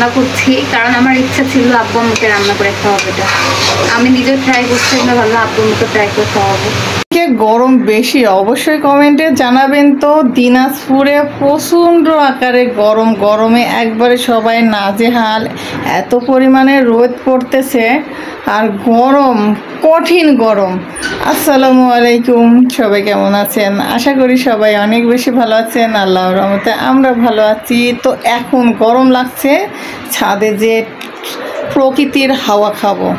রান্না করছি, কারণ আমার ইচ্ছা ছিল আব্বু আম্মুকে রান্না করে খাওয়াবো। এটা আমি নিজেও ট্রাই করছি, না ভালো আব্বু আম্মুকে ট্রাই করে খাওয়াবো। গরম বেশি অবশ্যই কমেন্টে জানাবেন। তো দিনাজপুরে প্রচণ্ড আকারে গরম, গরমে একবারে সবাই নাজেহাল, এত পরিমাণে রোদ পড়তেছে আর গরম, কঠিন গরম। আসসালামু আলাইকুম, সবাই কেমন আছেন? আশা করি সবাই অনেক বেশি ভালো আছেন, আল্লাহর রহমতে আমরা ভালো আছি। তো এখন গরম লাগছে, ছাদে যে প্রকৃতির হাওয়া খাবো।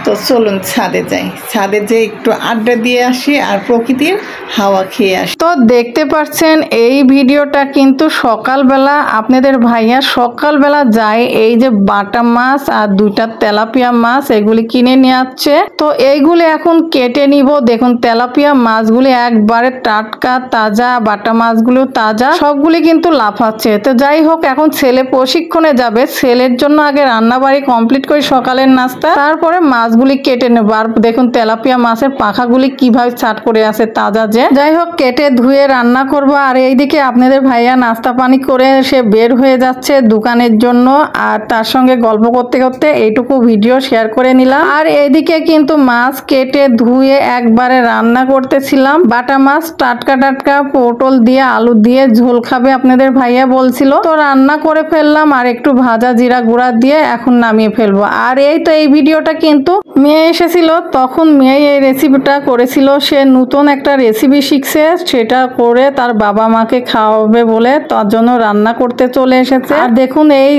তো চলুন ছাদে যাই, ছাদে যেয়ে একটু আড্ডা দিয়ে আসি আর প্রকৃতির হাওয়া খেয়ে আসি। তো দেখতে পাচ্ছেন এই ভিডিওটা কিন্তু সকালবেলা আপনাদের ভাইয়া সকালবেলা যায় এই যে বাটা মাছ আর দুইটা তেলাপিয়া মাছ এগুলি কিনে নিয়ে আসছে। তো এইগুলি এখন কেটে নিব। দেখুন তেলাপিয়া মাছগুলি একবারে টাটকা তাজা, বাটা মাছগুলো তাজা, সবগুলি কিন্তু লাফাচ্ছে। তো যাই হোক, এখন ছেলে প্রশিক্ষণে যাবে, ছেলের জন্য আগে রান্নাবাড়ি কমপ্লিট করি সকালের নাস্তা, তারপরে মাছগুলি কেটে নেব। আর দেখুন তেলাপিয়া মাছের পাখাগুলি কিভাবে ছাট করে আছে তাজা যে। যাই হোক, কেটে ধুয়ে রান্না করব। আর এইদিকে আপনাদের ভাইয়া নাস্তা পানি করে সে বের হয়ে যাচ্ছে দোকানের জন্য, আর তার সঙ্গে গল্প করতে করতে এইটুকু ভিডিও শেয়ার করে নিলাম। আর এইদিকে কিন্তু মাছ কেটে ধুয়ে একবারে রান্না করতেছিলাম। বাটা মাছ টাটকা টাটকা পটল দিয়ে আলু দিয়ে ঝোল খাবে আপনাদের ভাইয়া বলছিল, তো রান্না করে ফেললাম। আর একটু ভাজা জিরা গুঁড়া দিয়ে এখন নামিয়ে ফেলবো। আর এই তো এই ভিডিওটা কিন্তু মেয়ে এসেছিল, তখন মেয়ে এই রেসিপিটা করেছিল। সে নতুন একটা রেসিপি শিখছে, সেটা করে তার বাবা মাকে খাওয়াবে বলে তার জন্য রান্না করতে চলে এসেছে। আর দেখুন এই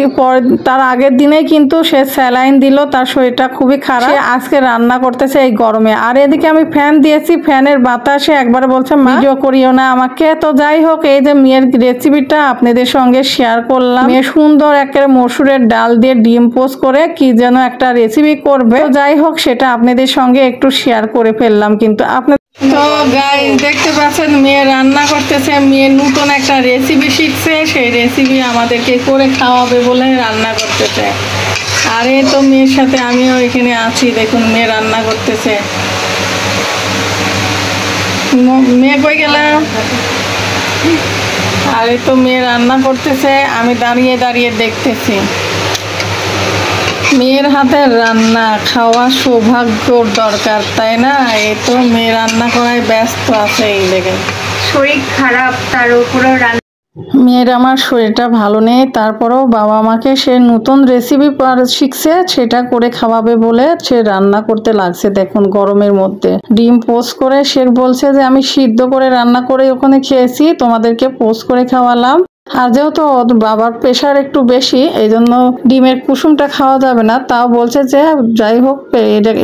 তার আগের দিনেই কিন্তু সে স্যালাইন দিল, তার শরীরটা খুবই খারাপ, সে আজকে রান্না করতেছে এই গরমে। আর এদিকে আমি ফ্যান দিয়েছি, ফ্যানের বাতাসে একবার বলছে ভিডিও করিও না আমাকে। তো যাই হোক, এই যে মেয়ের রেসিপিটা আপনাদের সঙ্গে শেয়ার করলাম। মেয়ে সুন্দর একেবারে মসুরের ডাল দিয়ে ডিম পোস্ট করে কি যেন একটা রেসিপি করবে। তো যাই হোক, সেটা আপনাদের সঙ্গে একটু শেয়ার করে ফেললাম। কিন্তু আপনার তো গাইস দেখতে পাচ্ছেন মেয়ে রান্না করতেছে, মেয়ে নতুন একটা রেসিপি শিখছে, সেই রেসিপি আমাদেরকে করে খাওয়াবে বলে রান্না করতেছে। আর এই তো মেয়ের সাথে আমিও এখানে আছি, দেখুন মেয়ে রান্না করতেছে। মেয়ে কই গেলাম? আর এই তো মেয়ে রান্না করতেছে, আমি দাঁড়িয়ে দাঁড়িয়ে দেখতেছি। মেয়ের হাতের রান্না খাওয়া সৌভাগ্যর দরকার, তাই না? এই তো মেয়ে রান্না করায় ব্যস্ত আছে। এই দেখেন শরীর খারাপ, তার উপরেও মেয়ের আমার শরীরটা ভালো নেই, তারপরেও বাবা মাকে সে নতুন রেসিপি শিখছে, সেটা করে খাওয়াবে বলে সে রান্না করতে লাগছে। দেখুন গরমের মধ্যে ডিম পোস্ট করে সে বলছে যে আমি সিদ্ধ করে রান্না করে ওখানে খেয়েছি, তোমাদেরকে পোস্ট করে খাওয়ালাম। আর যেহেতু বাবার প্রেশার একটু বেশি, এই জন্য ডিমের কুসুমটা খাওয়া যাবে না, তাও বলছে যে যাই হোক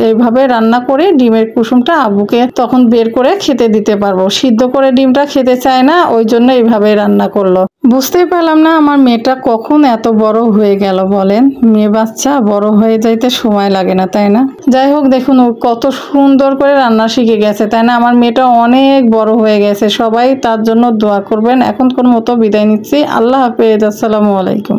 এইভাবে রান্না করে ডিমের কুসুমটা আব্বুকে তখন বের করে খেতে দিতে পারবো। সিদ্ধ করে ডিমটা খেতে চায় না, ওই জন্য এইভাবে রান্না করলো। বুঝতেই পারলাম না আমার মেয়েটা কখন এত বড় হয়ে গেল। বলেন, মেয়ে বাচ্চা বড় হয়ে যাইতে সময় লাগে না, তাই না? যাই হোক, দেখুন ও কত সুন্দর করে রান্না শিখে গেছে, তাই না? আমার মেয়েটা অনেক বড় হয়ে গেছে, সবাই তার জন্য দোয়া করবেন। এখন কোন মতো বিদায় নিচ্ছি, আল্লাহ হাফেজ, আসসালামু আলাইকুম।